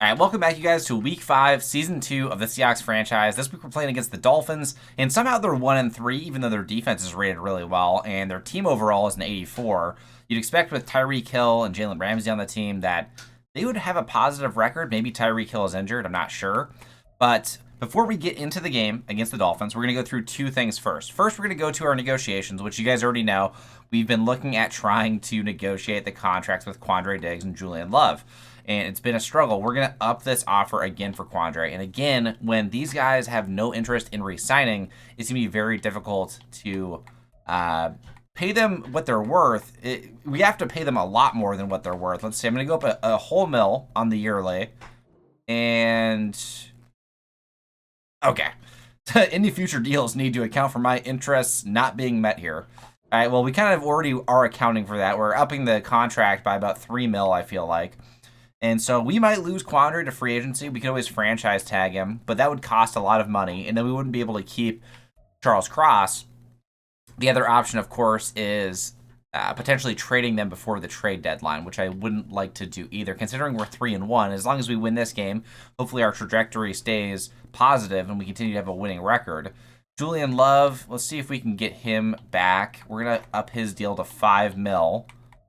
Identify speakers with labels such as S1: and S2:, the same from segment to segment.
S1: All right, welcome back, you guys, to Week 5, Season 2 of the Seahawks franchise. This week we're playing against the Dolphins, and somehow they're 1-3, even though their defense is rated really well, and their team overall is an 84. You'd expect with Tyreek Hill and Jalen Ramsey on the team that they would have a positive record. Maybe Tyreek Hill is injured, I'm not sure. But before we get into the game against the Dolphins, we're going to go through two things first. First, we're going to go to our negotiations, which you guys already know. We've been looking at trying to negotiate the contracts with Quandre Diggs and Julian Love. And it's been a struggle. We're going to up this offer again for Quandre. And again, when these guys have no interest in re-signing, it's going to be very difficult to pay them what they're worth. We have to pay them a lot more than what they're worth. Let's see. I'm going to go up a whole mil on the yearly. And okay. Any future deals need to account for my interests not being met here. All right, well, we kind of already are accounting for that. We're upping the contract by about 3 mil, I feel like. And so we might lose Quandre to free agency. We could always franchise tag him, but that would cost a lot of money, and then we wouldn't be able to keep Charles Cross. The other option, of course, is potentially trading them before the trade deadline, which I wouldn't like to do either, considering we're 3-1. As long as we win this game, hopefully our trajectory stays positive and we continue to have a winning record. Julian Love, let's see if we can get him back. We're going to up his deal to 5 mil,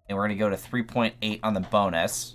S1: and we're going to go to 3.8 on the bonus.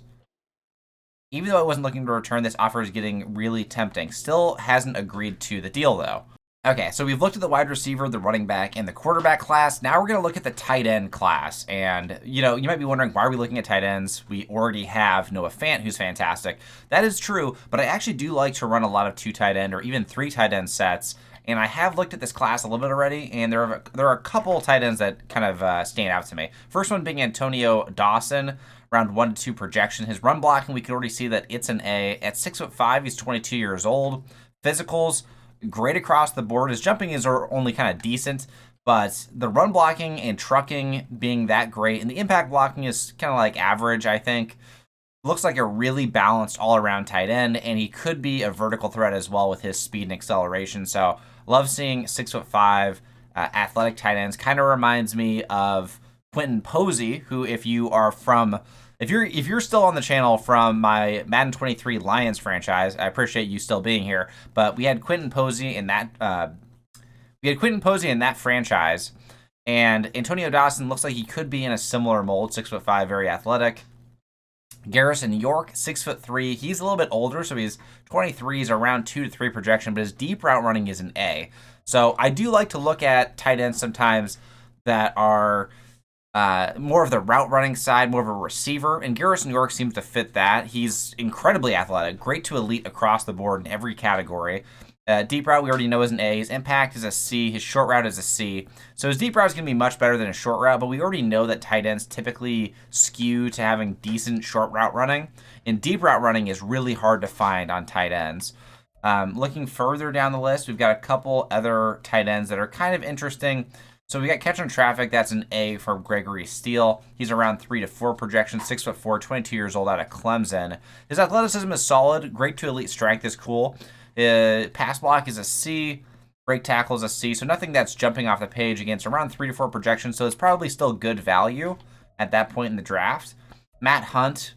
S1: Even though I wasn't looking to return, this offer is getting really tempting. Still hasn't agreed to the deal, though. Okay, so we've looked at the wide receiver, the running back, and the quarterback class. Now we're going to look at the tight end class. And, you might be wondering, why are we looking at tight ends? We already have Noah Fant, who's fantastic. That is true, but I actually do like to run a lot of 2 tight end or even 3 tight end sets. And I have looked at this class a little bit already, and there are a couple tight ends that kind of stand out to me. First one being Antonio Dawson, around 1-2 projection. His run blocking, we can already see that it's an A. At 6'5", he's 22 years old. Physicals, great across the board. His jumping is only kind of decent, but the run blocking and trucking being that great, and the impact blocking is kind of like average, I think. Looks like a really balanced all-around tight end, and he could be a vertical threat as well with his speed and acceleration. So love seeing 6'5", athletic tight ends. Kind of reminds me of Quentin Posey, who if you're still on the channel from my Madden 23 Lions franchise, I appreciate you still being here. But we had Quentin Posey in that franchise, and Antonio Dawson looks like he could be in a similar mold. 6'5", very athletic. Garrison York, 6'3". He's a little bit older, so he's 23. He's around 2-3 projection, but his deep route running is an A. So I do like to look at tight ends sometimes that are more of the route running side, more of a receiver, and Garrison York seems to fit that. He's incredibly athletic, great to elite across the board in every category. Deep route we already know is an A. His impact is a C. His short route is a C. So his deep route is going to be much better than his short route, but we already know that tight ends typically skew to having decent short route running, and deep route running is really hard to find on tight ends. Looking further down the list, we've got a couple other tight ends that are kind of interesting. So we got catch on traffic. That's an A for Gregory Steele. He's around 3-4 projection, 6'4", 22 years old out of Clemson. His athleticism is solid. Great to elite strength is cool. Pass block is a C. Break tackle is a C. So nothing that's jumping off the page against around 3-4 projection. So it's probably still good value at that point in the draft. Matt Hunt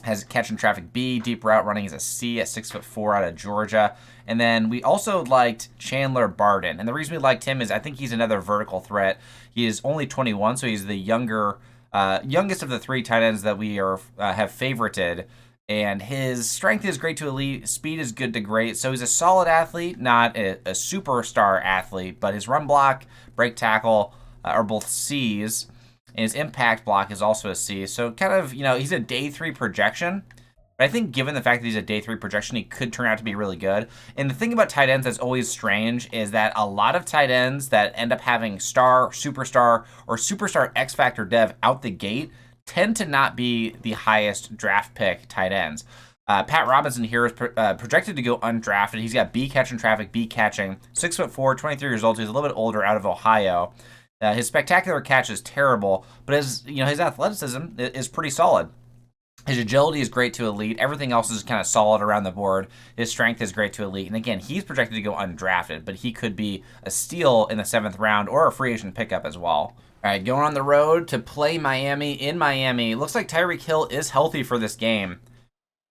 S1: has catch and traffic B. Deep route running is a C at 6'4" out of Georgia. And then we also liked Chandler Barden. And the reason we liked him is I think he's another vertical threat. He is only 21, so he's the youngest of the 3 tight ends that we have favorited. And his strength is great to elite. Speed is good to great. So he's a solid athlete, not a superstar athlete. But his run block, break tackle are both C's. And his impact block is also a C. So kind of, he's a day 3 projection. But I think given the fact that he's a day 3 projection, he could turn out to be really good. And the thing about tight ends that's always strange is that a lot of tight ends that end up having star, superstar, or superstar X Factor dev out the gate tend to not be the highest draft pick tight ends. Pat Robinson here is projected to go undrafted. He's got B catching traffic, B catching, 6'4", 23 years old. So he's a little bit older, out of Ohio. His spectacular catch is terrible, but his athleticism is pretty solid. His agility is great to elite. Everything else is kind of solid around the board. His strength is great to elite. And again, he's projected to go undrafted, but he could be a steal in the 7th round or a free agent pickup as well. All right, going on the road to play Miami in Miami. Looks like Tyreek Hill is healthy for this game.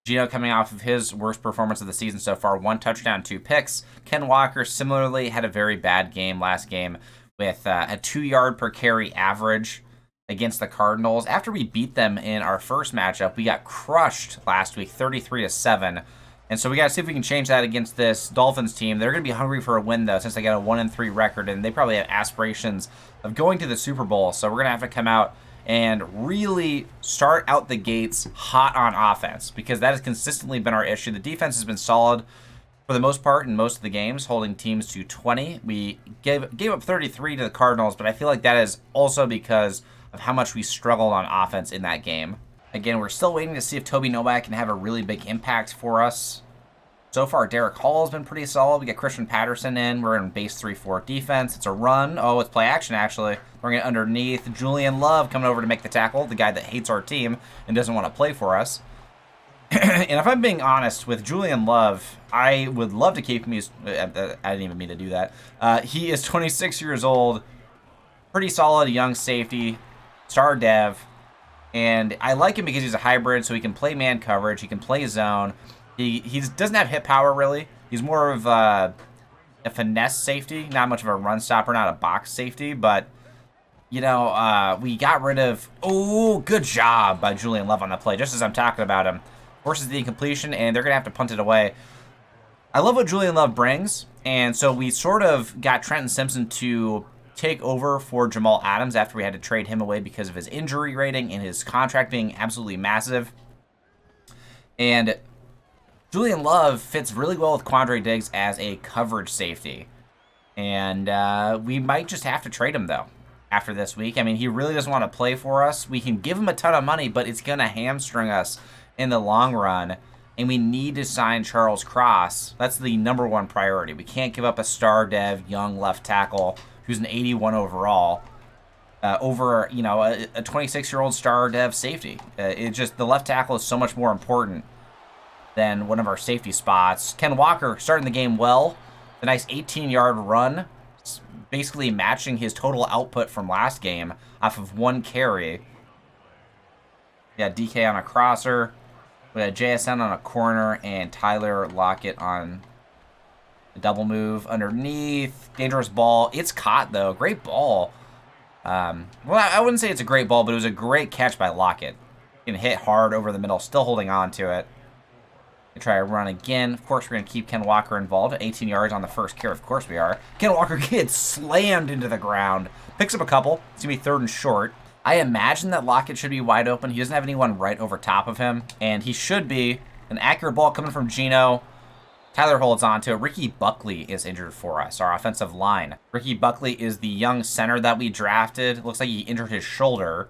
S1: Gino coming off of his worst performance of the season so far, 1 touchdown, 2 picks. Ken Walker similarly had a very bad game last game with a 2-yard per carry average against the Cardinals. After we beat them in our first matchup, we got crushed last week, 33-7. And so we got to see if we can change that against this Dolphins team. They're going to be hungry for a win, though, since they got a 1-3 record, and they probably have aspirations of going to the Super Bowl. So we're going to have to come out and really start out the gates hot on offense, because that has consistently been our issue. The defense has been solid for the most part in most of the games, holding teams to 20. We gave up 33 to the Cardinals, but I feel like that is also because of how much we struggled on offense in that game. Again, we're still waiting to see if Toby Novak can have a really big impact for us. So far, Derek Hall has been pretty solid. We get Christian Patterson in. We're in base 3-4 defense. It's a run. Oh, it's play action, actually. Bring it underneath. Julian Love coming over to make the tackle, the guy that hates our team and doesn't want to play for us. And if I'm being honest with Julian Love, I would love to keep him. I didn't even mean to do that. He is 26 years old. Pretty solid young safety. Star dev. And I like him because he's a hybrid, so he can play man coverage. He can play zone. He doesn't have hit power, really. He's more of a finesse safety, not much of a run stopper, not a box safety. But, you know, we got rid of... Oh, good job by Julian Love on the play, just as I'm talking about him. Forces the incompletion, and they're going to have to punt it away. I love what Julian Love brings, and so we sort of got Trenton Simpson to take over for Jamal Adams after we had to trade him away because of his injury rating and his contract being absolutely massive. And Julian Love fits really well with Quandre Diggs as a coverage safety. And we might just have to trade him, though, after this week. I mean, he really doesn't want to play for us. We can give him a ton of money, but it's going to hamstring us in the long run. And we need to sign Charles Cross. That's the #1 priority. We can't give up a star dev, young left tackle who's an 81 overall over, you know, a 26-year-old star dev safety. It just, the left tackle is so much more important than one of our safety spots. Ken Walker starting the game well. The nice 18-yard run, basically matching his total output from last game off of 1 carry. We got DK on a crosser. We got JSN on a corner and Tyler Lockett on a double move underneath. Dangerous ball. It's caught, though. Great ball. Well, I wouldn't say it's a great ball, but it was a great catch by Lockett. Can hit hard over the middle, still holding on to it. Try to run again. Of course, we're going to keep Ken Walker involved. 18 yards on the first carry. Of course we are. Ken Walker gets slammed into the ground. Picks up a couple. It's going to be 3rd and short. I imagine that Lockett should be wide open. He doesn't have anyone right over top of him. And he should be. An accurate ball coming from Gino. Tyler holds on to it. Ricky Buckley is injured for us, our offensive line. Ricky Buckley is the young center that we drafted. Looks like he injured his shoulder.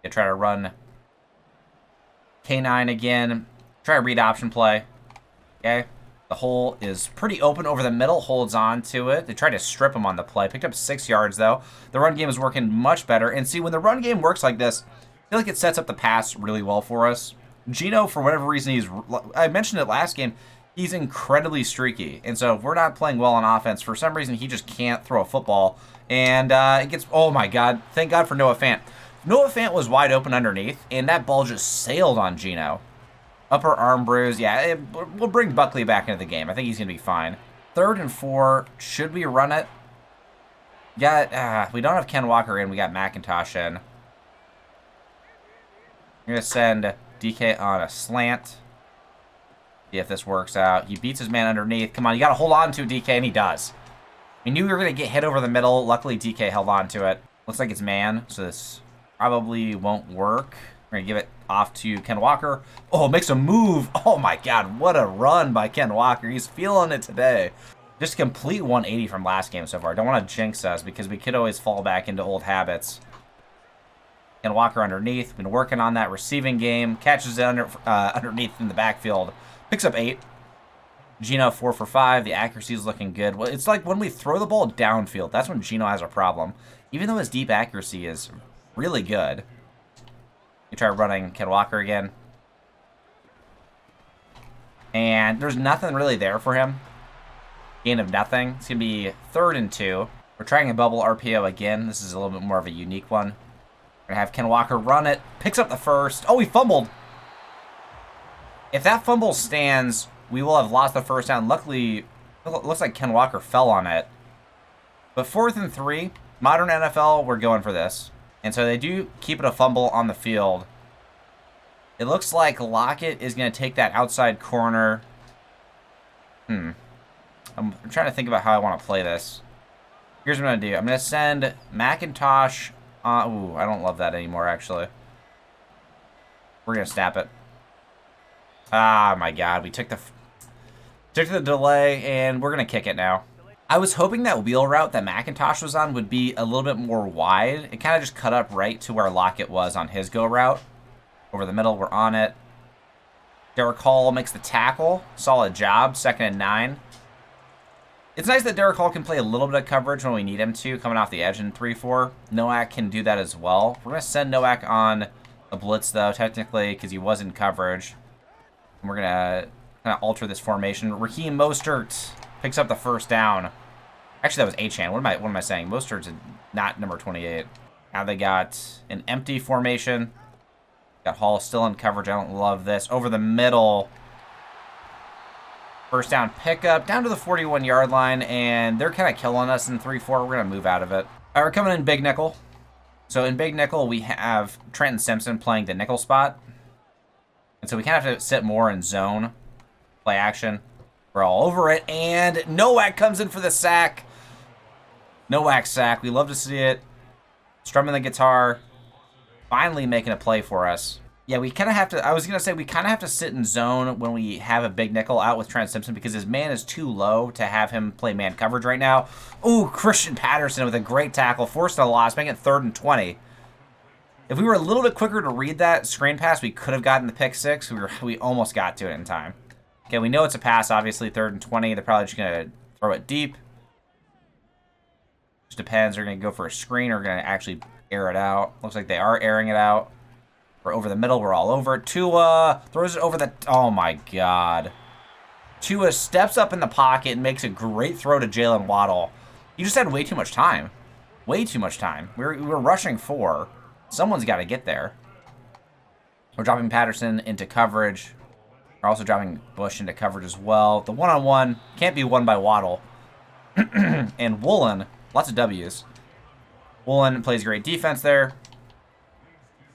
S1: They try to run K9 again. Try a read option play. Okay. The hole is pretty open over the middle. Holds on to it. They tried to strip him on the play. Picked up 6 yards, though. The run game is working much better. And see, when the run game works like this, I feel like it sets up the pass really well for us. Gino, for whatever reason, I mentioned it last game, he's incredibly streaky. And so if we're not playing well on offense, for some reason, he just can't throw a football. And it gets, oh my God, thank God for Noah Fant. Noah Fant was wide open underneath, and that ball just sailed on Gino. Upper arm bruise. Yeah, we'll bring Buckley back into the game. I think he's going to be fine. 3rd and 4. Should we run it? We don't have Ken Walker in. We got McIntosh in. I'm going to send DK on a slant. See if this works out. He beats his man underneath. Come on, you got to hold on to DK, and he does. We knew we were going to get hit over the middle. Luckily, DK held on to it. Looks like it's man, so this probably won't work. We're going to give it off to Ken Walker. Oh, makes a move. Oh, my God. What a run by Ken Walker. He's feeling it today. Just complete 180 from last game so far. Don't want to jinx us because we could always fall back into old habits. Ken Walker underneath. Been working on that receiving game. Catches it underneath in the backfield. Picks up 8. Gino 4 for 5. The accuracy is looking good. Well, it's like when we throw the ball downfield, that's when Gino has a problem. Even though his deep accuracy is really good. You try running Ken Walker again. And there's nothing really there for him. Gain of nothing. It's going to be 3rd and 2. We're trying a bubble RPO again. This is a little bit more of a unique one. We're going to have Ken Walker run it. Picks up the first. Oh, he fumbled. If that fumble stands, we will have lost the first down. Luckily, it looks like Ken Walker fell on it. But 4th and 3, modern NFL, we're going for this. And so they do keep it a fumble on the field. It looks like Lockett is going to take that outside corner. I'm trying to think about how I want to play this. Here's what I'm going to do. I'm going to send McIntosh. Ooh, I don't love that anymore, actually. We're going to snap it. Ah, my God. We took the delay, and we're going to kick it now. I was hoping that wheel route that McIntosh was on would be a little bit more wide. It kind of just cut up right to where Lockett was on his go route. Over the middle, we're on it. Derek Hall makes the tackle. Solid job. 2nd and 9. It's nice that Derek Hall can play a little bit of coverage when we need him to, coming off the edge in 3-4. Nowak can do that as well. We're going to send Nowak on a blitz, though, technically, because he was in coverage. And we're going to kind of alter this formation. Raheem Mostert picks up the first down. Actually, that was Achane. What am I saying? Mostert's not number 28. Now they got an empty formation. Got Hall still in coverage. I don't love this. Over the middle. First down pickup. Down to the 41-yard line. And they're kind of killing us in 3-4. We're going to move out of it. All right, we're coming in big nickel. So in big nickel, we have Trenton Simpson playing the nickel spot. And so we kind of have to sit more in zone. Play action. We're all over it. And Nowak comes in for the sack. Nowak sack. We love to see it. Strumming the guitar. Finally making a play for us. Yeah, we kind of have to, I was going to say, we kind of have to sit in zone when we have a big nickel out with Trent Simpson because his man is too low to have him play man coverage right now. Ooh, Christian Patterson with a great tackle. Forced a loss, making it 3rd and 20. If we were a little bit quicker to read that screen pass, we could have gotten the pick 6. We almost got to it in time. Okay, we know it's a pass, obviously, 3rd and 20. They're probably just going to throw it deep. Just depends. They're going to go for a screen or going to actually air it out. Looks like they are airing it out. We're over the middle. We're all over it. Tua throws it over the... Oh, my God. Tua steps up in the pocket and makes a great throw to Jalen Waddle. He just had way too much time. Way too much time. We were rushing 4. Someone's got to get there. We're dropping Patterson into coverage. We're also dropping Bush into coverage as well. The one-on-one can't be won by Waddle. And Woolen, lots of W's. Woolen plays great defense there.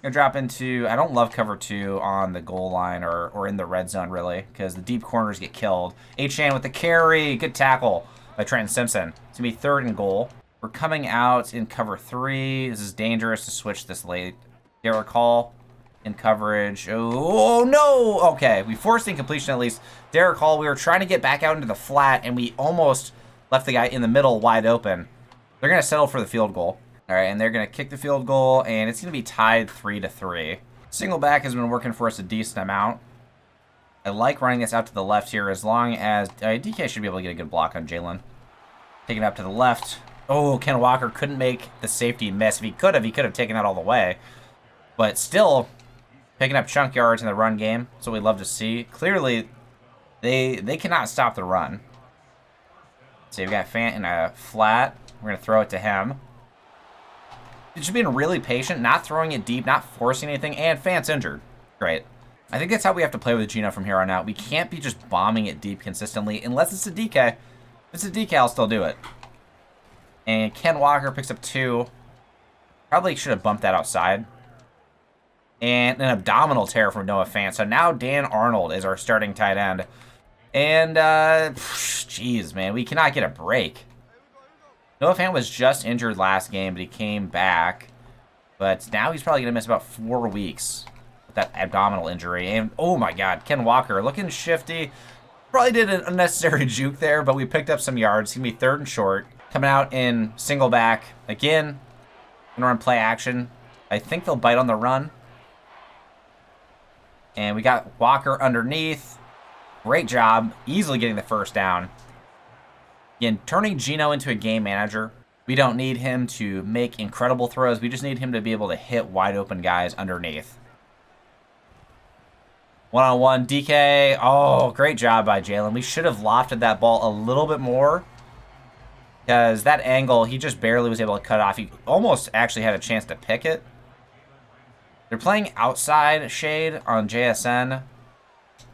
S1: Gonna drop into, I don't love cover 2 on the goal line or in the red zone, really, because the deep corners get killed. Achane with the carry. Good tackle by Trenton Simpson. It's going to be 3rd and goal. We're coming out in cover 3. This is dangerous to switch this late. Derek Hall in coverage. Oh, no! Okay, we forced incompletion at least. Derek Hall, we were trying to get back out into the flat, and we almost left the guy in the middle wide open. They're going to settle for the field goal. All right, and they're going to kick the field goal, and it's going to be tied 3-3. Single back has been working for us a decent amount. I like running this out to the left here as long as... DK should be able to get a good block on Jalen. Taking it up to the left. Oh, Ken Walker couldn't make the safety miss. If he could have taken that all the way. But still, picking up chunk yards in the run game. That's what we love to see. Clearly, they cannot stop the run. So you've got Fant in a flat. We're going to throw it to him. Just being really patient, not throwing it deep, not forcing anything, and Fant's injured. Great. I think that's how we have to play with Geno from here on out. We can't be just bombing it deep consistently unless it's a DK. If it's a DK, I'll still do it. And Ken Walker picks up 2. Probably should have bumped that outside. And an abdominal tear from Noah Fant. So now Dan Arnold is our starting tight end. And, jeez, man, we cannot get a break. Noah Fant was just injured last game, but he came back. But now he's probably going to miss about 4 weeks with that abdominal injury. And, oh, my God, Ken Walker looking shifty. Probably did an unnecessary juke there, but we picked up some yards. It's going to be 3rd and short. Coming out in single back. Again, going to run play action. I think they'll bite on the run. And we got Walker underneath. Great job. Easily getting the first down. Again, turning Geno into a game manager. We don't need him to make incredible throws. We just need him to be able to hit wide open guys underneath. One-on-one, DK. Oh, great job by Jalen. We should have lofted that ball a little bit more. Because that angle, he just barely was able to cut off. He almost actually had a chance to pick it. They're playing outside shade on JSN.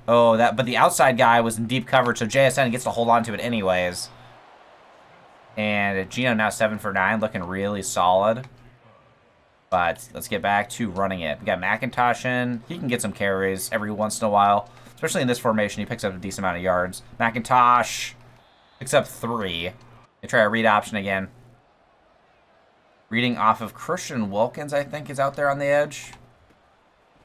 S1: Oh, but the outside guy was in deep coverage, so JSN gets to hold on to it anyways. And Gino now 7 for 9, looking really solid. But let's get back to running it. We got McIntosh in. He can get some carries every once in a while. Especially in this formation, he picks up a decent amount of yards. McIntosh picks up 3. They try a read option again. Reading off of Christian Wilkins, I think, is out there on the edge.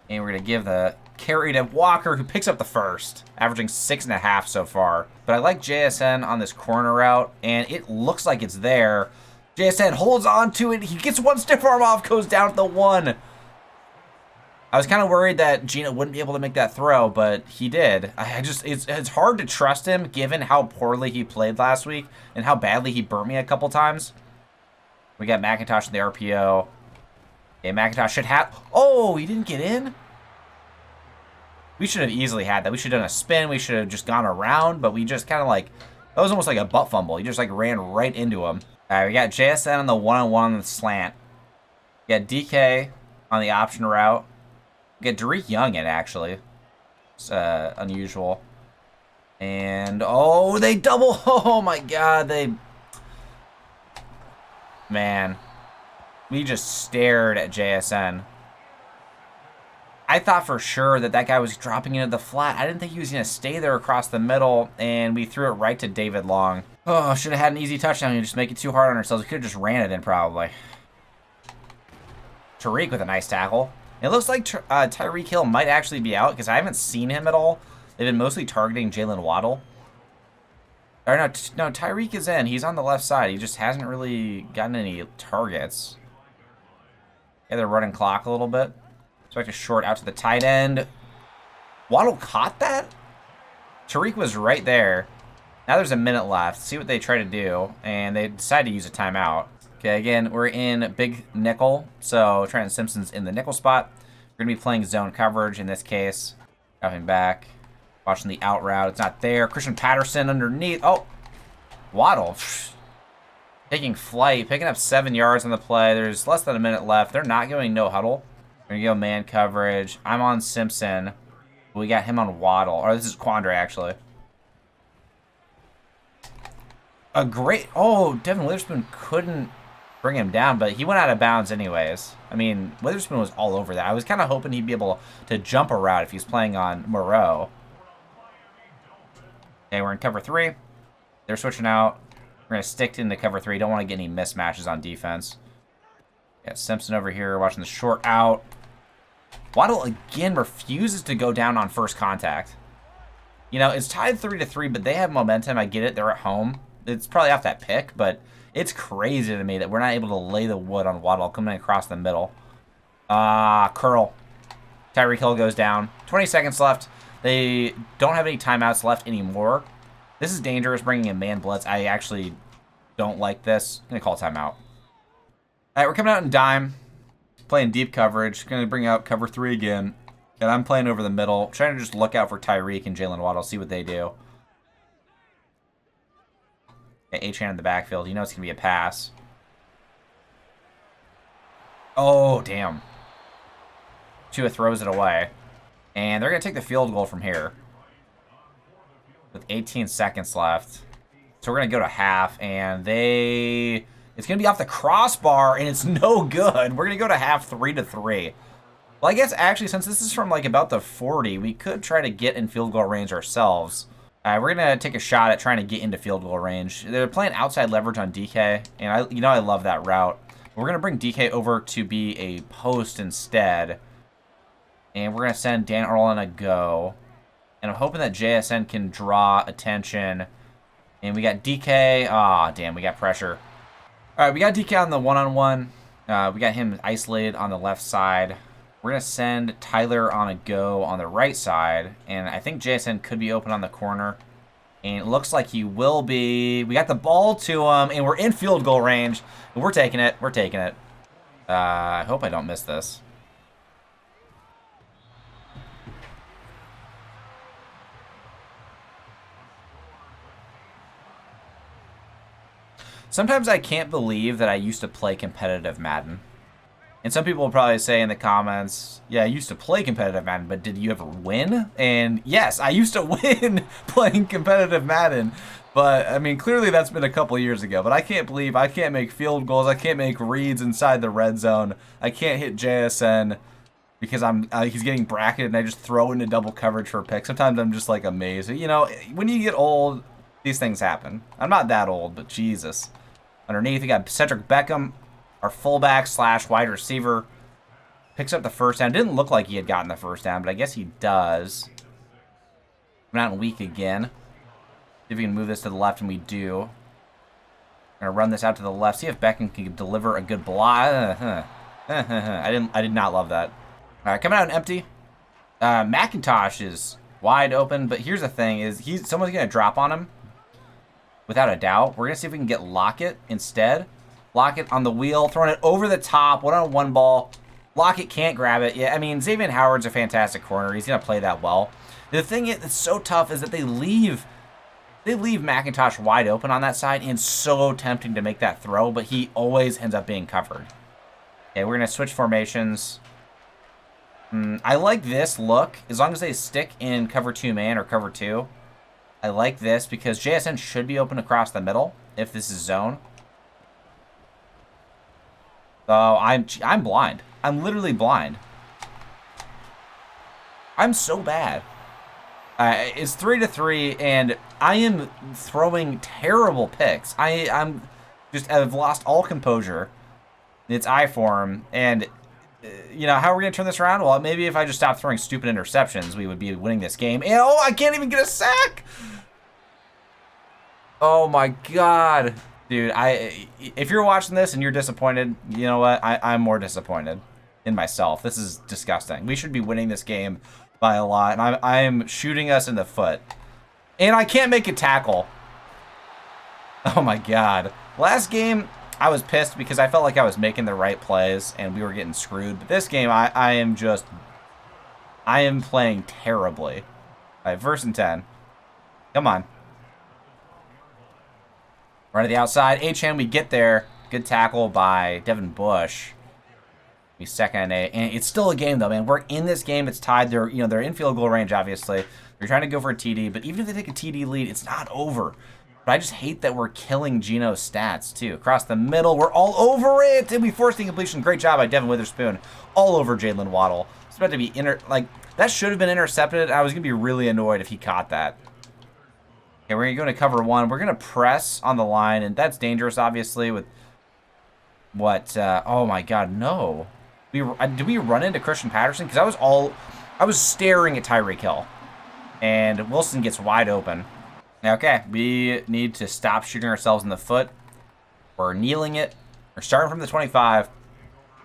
S1: And we're going to give the carry to Walker, who picks up the first, averaging 6.5 so far. But I like JSN on this corner route, and it looks like it's there. JSN holds on to it. He gets one stiff arm off, goes down to the 1. I was kind of worried that Gino wouldn't be able to make that throw, but he did. It's hard to trust him given how poorly he played last week and how badly he burnt me a couple times. We got McIntosh in the RPO. Okay, McIntosh should have... Oh, he didn't get in? We should have easily had that. We should have done a spin. We should have just gone around, but we just kind of like... That was almost like a butt fumble. He just like ran right into him. All right, we got JSN on the one-on-one on the slant. We got DK on the option route. We got Derek Young in, actually. It's unusual. And, oh, they double. Oh, my God. Man. We just stared at JSN. I thought for sure that guy was dropping into the flat. I didn't think he was going to stay there across the middle, and we threw it right to David Long. Oh, should have had an easy touchdown and just make it too hard on ourselves. We could have just ran it in, probably. Tariq with a nice tackle. It looks like Tyreek Hill might actually be out because I haven't seen him at all. They've been mostly targeting Jalen Waddle. Or no, Tyreek is in. He's on the left side. He just hasn't really gotten any targets. Yeah, they're running clock a little bit. Expect a short out to the tight end. Waddle caught that? Tariq was right there. Now there's a minute left. See what they try to do. And they decide to use a timeout. Okay, again, we're in big nickel. So Trent Simpson's in the nickel spot. We're going to be playing zone coverage in this case. Coming back. Watching the out route. It's not there. Christian Patterson underneath. Oh, Waddle. Taking flight. Picking up 7 yards on the play. There's less than a minute left. They're not going no huddle. We're going to go man coverage. I'm on Simpson. We got him on Waddle. Or this is Quandre, actually. A great... Oh, Devin Witherspoon couldn't bring him down, but he went out of bounds anyways. I mean, Witherspoon was all over that. I was kind of hoping he'd be able to jump a route if he's playing on Moreau. Okay, we're in cover 3. They're switching out. We're going to stick into cover 3. Don't want to get any mismatches on defense. Yeah, Simpson over here watching the short out. Waddle again refuses to go down on first contact. You know, it's tied 3-3, but they have momentum. I get it. They're at home. It's probably off that pick, but it's crazy to me that we're not able to lay the wood on Waddle coming across the middle. Curl. Tyreek Hill goes down. 20 seconds left. They don't have any timeouts left anymore. This is dangerous, bringing in man blitz. I actually don't like this. I'm going to call timeout. All right, we're coming out in dime. Playing deep coverage. Going to bring out cover 3 again. And I'm playing over the middle. Trying to just look out for Tyreek and Jalen Waddle. See what they do. Okay, H-hand in the backfield. You know it's going to be a pass. Oh, damn. Tua throws it away. And they're going to take the field goal from here. With 18 seconds left. So we're going to go to half. And it's going to be off the crossbar. And it's no good. We're going to go to half 3-3. Well, I guess actually, since this is from like about the 40, we could try to get in field goal range ourselves. We're going to take a shot at trying to get into field goal range. They're playing outside leverage on DK. And I love that route. We're going to bring DK over to be a post instead. And we're going to send Dan Earl a go. And I'm hoping that JSN can draw attention. And we got DK. Aw, damn, we got pressure. All right, we got DK on the one-on-one. We got him isolated on the left side. We're going to send Tyler on a go on the right side. And I think JSN could be open on the corner. And it looks like he will be. We got the ball to him, and we're in field goal range. And we're taking it. We're taking it. I hope I don't miss this. Sometimes I can't believe that I used to play competitive Madden. And some people will probably say in the comments, yeah, I used to play competitive Madden, but did you ever win? And yes, I used to win playing competitive Madden. But, I mean, clearly that's been a couple years ago. But I can't believe I can't make field goals. I can't make reads inside the red zone. I can't hit JSN because he's getting bracketed and I just throw into double coverage for a pick. Sometimes I'm just, like, amazed. You know, when you get old, these things happen. I'm not that old, but Jesus. Underneath, we got Cedric Beckham, our fullback / wide receiver. Picks up the first down. Didn't look like he had gotten the first down, but I guess he does. I'm out in weak again. See if we can move this to the left, and we do. Gonna run this out to the left. See if Beckham can deliver a good block. I did not love that. All right, coming out empty. McIntosh is wide open, but here's the thing: is someone's gonna drop on him, without a doubt. We're gonna see if we can get Lockett instead. Lockett on the wheel, throwing it over the top, 1-on-1 ball. Lockett can't grab it. Yeah, I mean, Xavier Howard's a fantastic corner. He's gonna play that well. The thing that's so tough is that they leave McIntosh wide open on that side, and it's so tempting to make that throw, but he always ends up being covered. Okay, we're gonna switch formations. I like this look, as long as they stick in cover 2 man or cover 2. I like this because JSN should be open across the middle if this is zone. So I'm blind. I'm literally blind. I'm so bad. It's 3-3, and I am throwing terrible picks. I've lost all composure. It's I form, and you know how are we gonna turn this around? Well, maybe if I just stopped throwing stupid interceptions, we would be winning this game. And oh, I can't even get a sack. Oh my God. Dude, if you're watching this and you're disappointed, you know what? I'm more disappointed in myself. This is disgusting. We should be winning this game by a lot, and I'm shooting us in the foot. And I can't make a tackle. Oh my God. Last game, I was pissed because I felt like I was making the right plays and we were getting screwed. But this game, I am playing terribly. All right, 1st and 10. Come on. Right to the outside. H-hand, we get there. Good tackle by Devin Bush. We 2nd and 8. And it's still a game, though, man. We're in this game. It's tied. They're in field goal range, obviously. They're trying to go for a TD. But even if they take a TD lead, it's not over. But I just hate that we're killing Geno's stats, too. Across the middle. We're all over it. And we forced the incompletion. Great job by Devin Witherspoon. All over Jalen Waddle. It's about to be that should have been intercepted. I was going to be really annoyed if he caught that. Okay, we're going to cover 1. We're going to press on the line, and that's dangerous, obviously, with what, oh my God, no. Did we run into Christian Patterson? Because I was staring at Tyreek Hill, and Wilson gets wide open. Okay, we need to stop shooting ourselves in the foot. We're kneeling it. We're starting from the 25,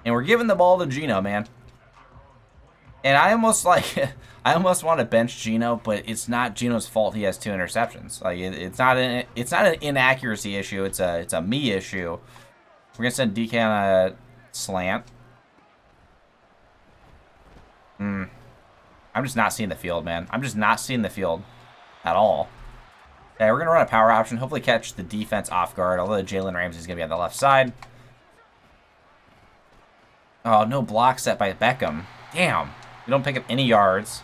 S1: and we're giving the ball to Geno, man. And I almost want to bench Geno, but it's not Geno's fault. He has 2 interceptions. Like it's not an inaccuracy issue. It's a me issue. We're gonna send DK on a slant. I'm just not seeing the field, man. I'm just not seeing the field at all. Okay, we're gonna run a power option. Hopefully catch the defense off guard. Although Jalen Ramsey's gonna be on the left side. Oh, no block set by Beckham. Damn. We don't pick up any yards.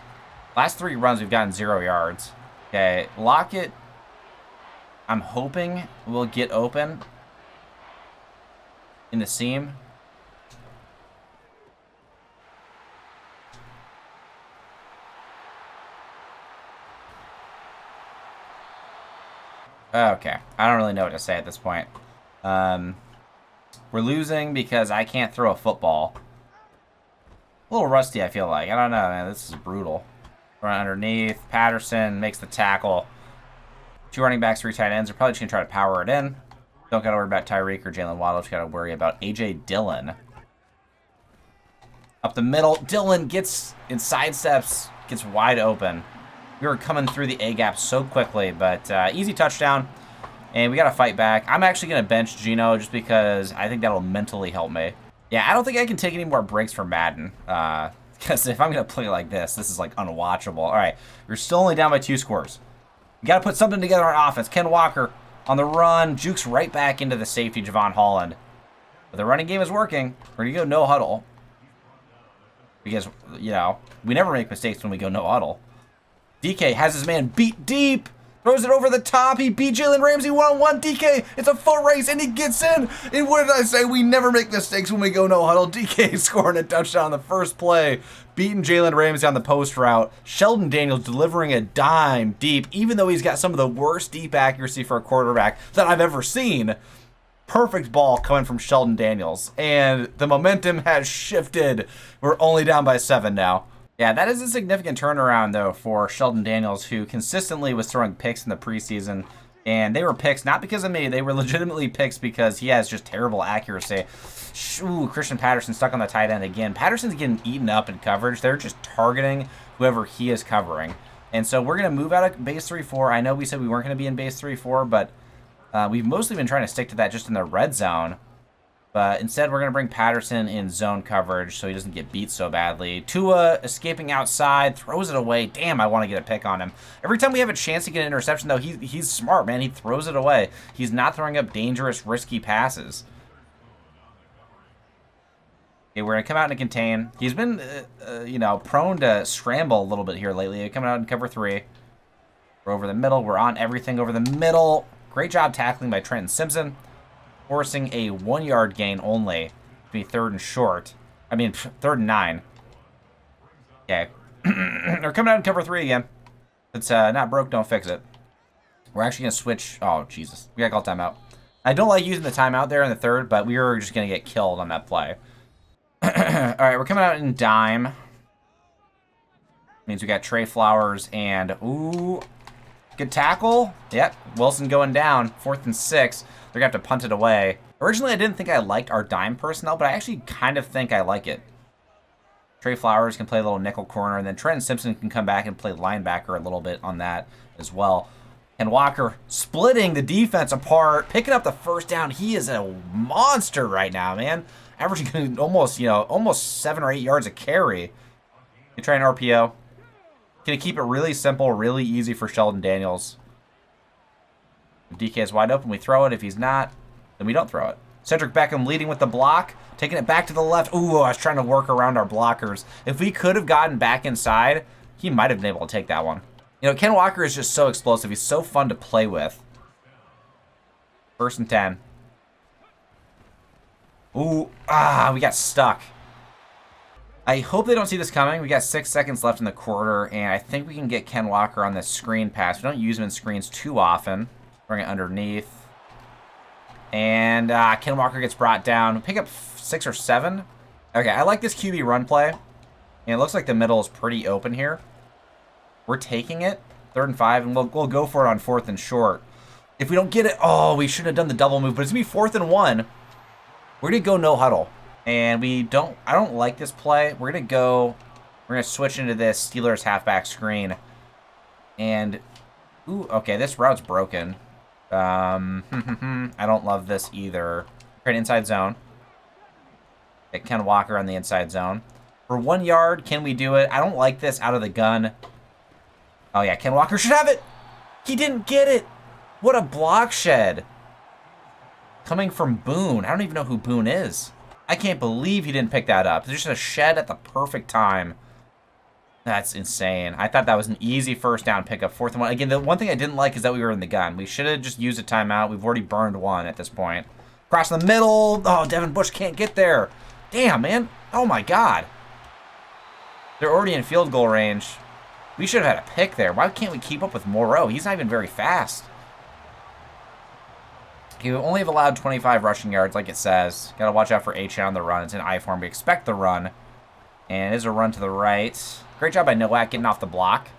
S1: Last 3 runs, we've gotten 0 yards. Okay, Lockett, I'm hoping will get open in the seam. Okay, I don't really know what to say at this point. We're losing because I can't throw a football. A little rusty, I feel like. I don't know, man. This is brutal. Run underneath. Patterson makes the tackle. 2 running backs, 3 tight ends. They're probably just going to try to power it in. Don't got to worry about Tyreek or Jalen Waddle. Just got to worry about A.J. Dillon. Up the middle. Dillon gets in sidesteps. Gets wide open. We were coming through the A-gap so quickly, but easy touchdown. And we got to fight back. I'm actually going to bench Geno just because I think that'll mentally help me. Yeah, I don't think I can take any more breaks for Madden. Because if I'm going to play like this is like unwatchable. All right, we're still only down by 2 scores. We got to put something together on offense. Ken Walker on the run. Jukes right back into the safety, Javon Holland. But the running game is working. We're going to go no huddle. Because, you know, we never make mistakes when we go no huddle. DK has his man beat deep. Throws it over the top. He beat Jalen Ramsey one-on-one. DK, it's a foot race, and he gets in. And what did I say? We never make mistakes when we go no huddle. DK scoring a touchdown on the first play. Beating Jalen Ramsey on the post route. Sheldon Daniels delivering a dime deep, even though he's got some of the worst deep accuracy for a quarterback that I've ever seen. Perfect ball coming from Sheldon Daniels. And the momentum has shifted. We're only down by 7 now. Yeah, that is a significant turnaround, though, for Sheldon Daniels, who consistently was throwing picks in the preseason. And they were picks not because of me. They were legitimately picks because he has just terrible accuracy. Ooh, Christian Patterson stuck on the tight end again. Patterson's getting eaten up in coverage. They're just targeting whoever he is covering. And so we're going to move out of base 3-4. I know we said we weren't going to be in base 3-4, but we've mostly been trying to stick to that just in the red zone. But instead, we're going to bring Patterson in zone coverage so he doesn't get beat so badly. Tua escaping outside, throws it away. Damn, I want to get a pick on him. Every time we have a chance to get an interception, though, he's smart, man. He throws it away. He's not throwing up dangerous, risky passes. Okay, we're going to come out and contain. He's been, you know, prone to scramble a little bit here lately. Coming out in cover 3. We're over the middle. We're on everything over the middle. Great job tackling by Trenton Simpson. Forcing a 1-yard gain only to be 3rd and short. I mean, 3rd and 9. Okay. We're coming out in cover 3 again. If it's not broke, don't fix it. We're actually going to switch. Oh, Jesus. We got to call timeout. I don't like using the timeout there in the 3rd, but we are just going to get killed on that play. All right, we're coming out in dime. Means we got Trey Flowers and, ooh, good tackle. Yep, Wilson going down. 4th and 6. They're going to have to punt it away. Originally, I didn't think I liked our dime personnel, but I actually kind of think I like it. Trey Flowers can play a little nickel corner, and then Trenton Simpson can come back and play linebacker a little bit on that as well. And Walker splitting the defense apart, picking up the first down. He is a monster right now, man. Averaging almost, almost 7 or 8 yards a carry. You try an RPO. Gonna keep it really simple, really easy for Sheldon Daniels. If DK is wide open, we throw it. If he's not, then we don't throw it. Cedric Beckham leading with the block, taking it back to the left. Ooh, I was trying to work around our blockers. If we could have gotten back inside, he might have been able to take that one. You know, Ken Walker is just so explosive. He's so fun to play with. 1st and 10. Ooh, we got stuck. I hope they don't see this coming. We got 6 seconds left in the quarter, and I think we can get Ken Walker on this screen pass. We don't use him in screens too often. Bring it underneath. And Ken Walker gets brought down. Pick up 6 or 7. Okay, I like this QB run play. And it looks like the middle is pretty open here. We're taking it. 3rd and 5, and we'll go for it on 4th and short. If we don't get it, oh, we shouldn't have done the double move, but it's going to be 4th and 1. We're going to go no huddle. And I don't like this play. We're going to switch into this Steelers halfback screen. And, ooh, okay, this route's broken. I don't love this either. Great inside zone. Get Ken Walker on the inside zone. For 1 yard, can we do it? I don't like this out of the gun. Oh, yeah, Ken Walker should have it. He didn't get it. What a block shed. Coming from Boone. I don't even know who Boone is. I can't believe he didn't pick that up. There's just a shed at the perfect time. That's insane. I thought that was an easy first down pickup, 4th and 1. Again, the one thing I didn't like is that we were in the gun. We should have just used a timeout. We've already burned 1 at this point. Across the middle. Oh, Devin Bush can't get there. Damn, man. Oh, my God. They're already in field goal range. We should have had a pick there. Why can't we keep up with Moreau? He's not even very fast. You only have allowed 25 rushing yards, like it says. Got to watch out for H on the run. It's in I form. We expect the run. And it is a run to the right. Great job by Nowak getting off the block.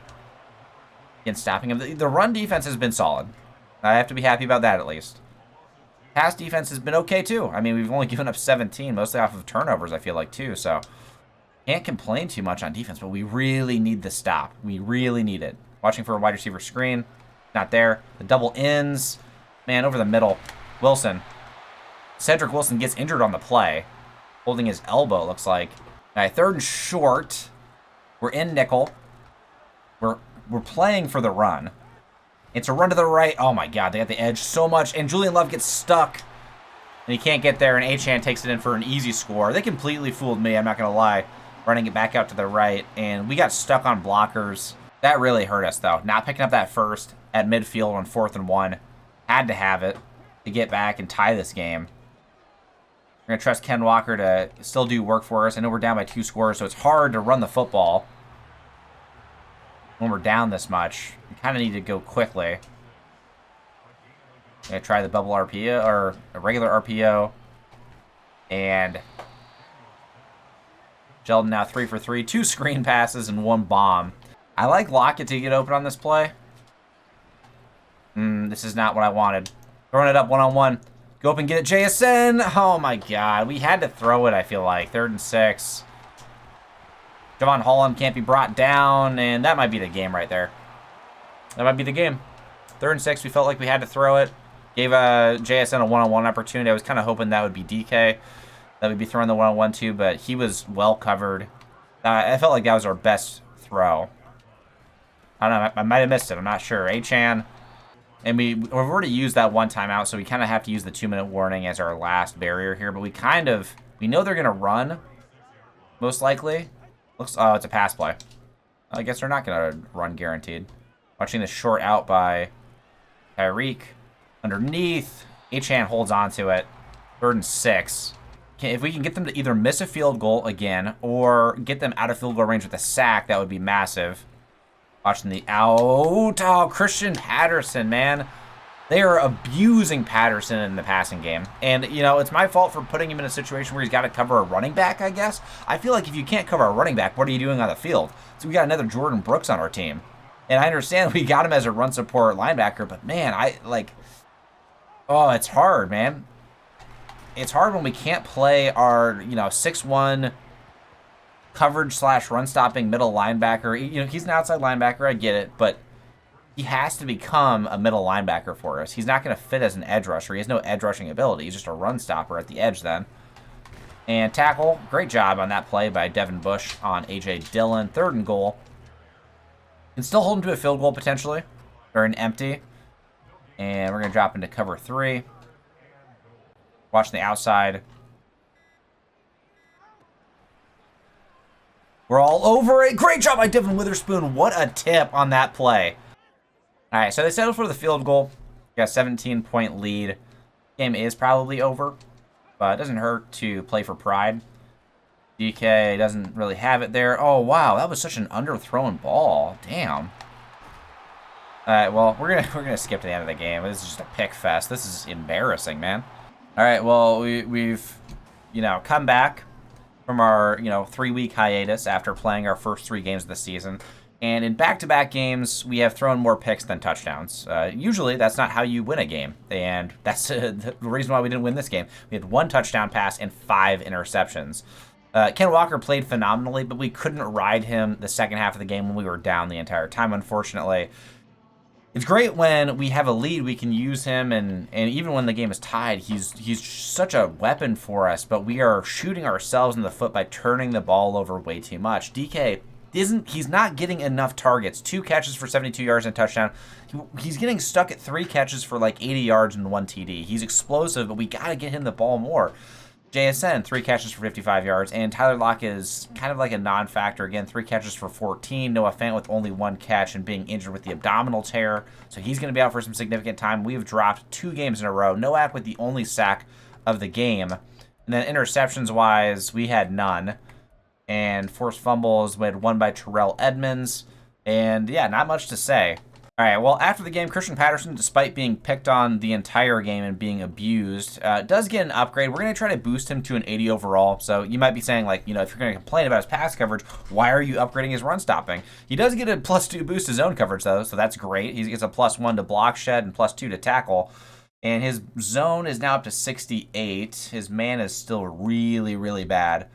S1: Again, stopping him. The run defense has been solid. I have to be happy about that, at least. Pass defense has been okay, too. I mean, we've only given up 17, mostly off of turnovers, I feel like, too. So, can't complain too much on defense, but we really need the stop. We really need it. Watching for a wide receiver screen. Not there. The double ends. Man, over the middle. Wilson. Cedric Wilson gets injured on the play. Holding his elbow, looks like. All right, 3rd and short. We're in nickel. We're playing for the run. It's a run to the right. Oh, my God. They got the edge so much. And Julian Love gets stuck. And he can't get there, and Achane takes it in for an easy score. They completely fooled me, I'm not going to lie, running it back out to the right. And we got stuck on blockers. That really hurt us, though. Not picking up that first at midfield on 4th and 1. Had to have it to get back and tie this game. We're going to trust Ken Walker to still do work for us. I know we're down by 2 scores, so it's hard to run the football when we're down this much. We kind of need to go quickly. I'm going to try the bubble RPO, or a regular RPO. And Sheldon now 3 for 3. 2 screen passes and 1 bomb. I like Lockett to get open on this play. This is not what I wanted. Throwing it up one-on-one. Go up and get it, JSN. Oh, my God. We had to throw it, I feel like. 3rd and 6. Javon Holland can't be brought down, and that might be the game right there. That might be the game. 3rd and 6, we felt like we had to throw it. Gave JSN a one-on-one opportunity. I was kind of hoping that would be DK. That would be throwing the one-on-one too, but he was well covered. I felt like that was our best throw. I don't know. I might have missed it. I'm not sure. Achane. And we've already used that one timeout, so we kind of have to use the 2-minute warning as our last barrier here. But we know they're going to run, most likely. Oh, it's a pass play. I guess they're not going to run guaranteed. Watching the short out by Tyreek. Underneath. Achane holds on to it. 3rd and 6. If we can get them to either miss a field goal again or get them out of field goal range with a sack, that would be massive. Watching the out. Oh, Christian Patterson, man. They are abusing Patterson in the passing game. And, you know, it's my fault for putting him in a situation where he's got to cover a running back, I guess. I feel like if you can't cover a running back, what are you doing on the field? So we got another Jordan Brooks on our team. And I understand we got him as a run support linebacker, but, man, oh, it's hard, man. It's hard when we can't play our, 6'1", coverage/run stopping middle linebacker. You know, he's an outside linebacker, I get it, but he has to become a middle linebacker for us. He's not going to fit as an edge rusher. He has no edge rushing ability. He's just a run stopper at the edge then. And tackle, great job on that play by Devin Bush on A.J. Dillon. 3rd and goal. Can still hold him to a field goal potentially, or an empty. And we're going to drop into cover 3. Watching the outside. We're all over it. Great job by Devin Witherspoon. What a tip on that play. All right, so they settled for the field goal. Got a 17-point lead. Game is probably over, but it doesn't hurt to play for pride. DK doesn't really have it there. Oh, wow, that was such an underthrown ball. Damn. All right, well, we're gonna skip to the end of the game. This is just a pick fest. This is embarrassing, man. All right, well, we've come back from our 3-week hiatus after playing our first 3 games of the season. And in back-to-back games, we have thrown more picks than touchdowns. Usually, that's not how you win a game. And that's the reason why we didn't win this game. We had 1 touchdown pass and 5 interceptions. Ken Walker played phenomenally, but we couldn't ride him the second half of the game when we were down the entire time, unfortunately. It's great when we have a lead, we can use him, and even when the game is tied, he's such a weapon for us, but we are shooting ourselves in the foot by turning the ball over way too much. DK he's not getting enough targets. 2 catches for 72 yards and a touchdown. He's getting stuck at 3 catches for like 80 yards and 1 TD. He's explosive, but we got to get him the ball more. JSN, 3 catches for 55 yards, and Tyler Lockett is kind of like a non-factor. Again, 3 catches for 14. Noah Fant with only 1 catch and being injured with the abdominal tear, so he's going to be out for some significant time. We've dropped 2 games in a row. Noak with the only sack of the game. And then interceptions-wise, we had none. And forced fumbles, we had 1 by Terrell Edmonds. And yeah, not much to say. All right, well, after the game, Christian Patterson, despite being picked on the entire game and being abused, does get an upgrade. We're going to try to boost him to an 80 overall. So you might be saying, like, if you're going to complain about his pass coverage, why are you upgrading his run stopping? He does get a +2 boost to zone coverage, though, so that's great. He gets a +1 to block shed and +2 to tackle. And his zone is now up to 68. His man is still really, really bad.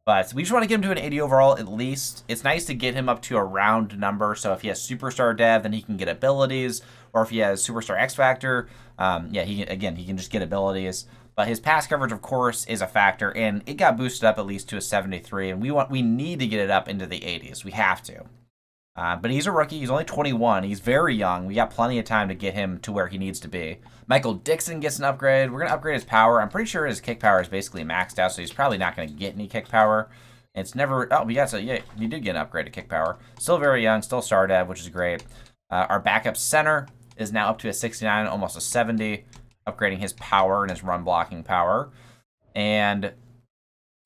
S1: But we just want to get him to an 80 overall at least. It's nice to get him up to a round number. So if he has Superstar Dev, then he can get abilities. Or if he has Superstar X Factor, he can just get abilities. But his pass coverage, of course, is a factor. And it got boosted up at least to a 73. And we need to get it up into the 80s. We have to. But he's a rookie. He's only 21. He's very young. We got plenty of time to get him to where he needs to be. Michael Dixon gets an upgrade. We're going to upgrade his power. I'm pretty sure his kick power is basically maxed out, so he's probably not going to get any kick power. It's never... Oh, yeah, he did get an upgrade to kick power. Still very young. Still star dev, which is great. Our backup center is now up to a 69, almost a 70, upgrading his power and his run blocking power. And...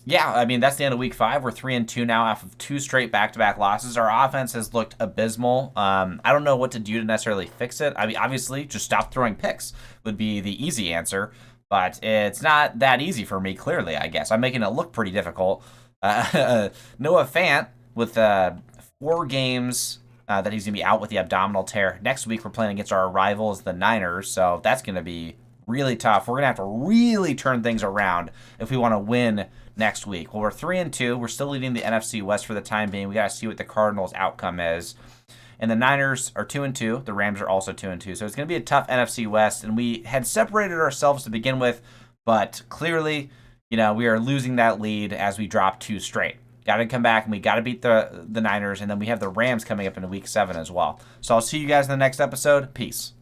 S1: yeah, I mean, that's the end of week 5. We're 3-2 now off of 2 straight back-to-back losses. Our offense has looked abysmal. I don't know what to do to necessarily fix it. I mean, obviously, just stop throwing picks would be the easy answer. But it's not that easy for me, clearly, I guess. I'm making it look pretty difficult. Noah Fant, with 4 games that he's going to be out with the abdominal tear. Next week, we're playing against our rivals, the Niners. So that's going to be really tough. We're going to have to really turn things around if we want to win next week. Well, we're 3-2. We're still leading the NFC West for the time being. We got to see what the Cardinals' outcome is. And the Niners are 2-2. The Rams are also 2-2. So it's going to be a tough NFC West. And we had separated ourselves to begin with, but clearly, we are losing that lead as we drop 2 straight. Got to come back, and we got to beat the Niners. And then we have the Rams coming up in week 7 as well. So I'll see you guys in the next episode. Peace.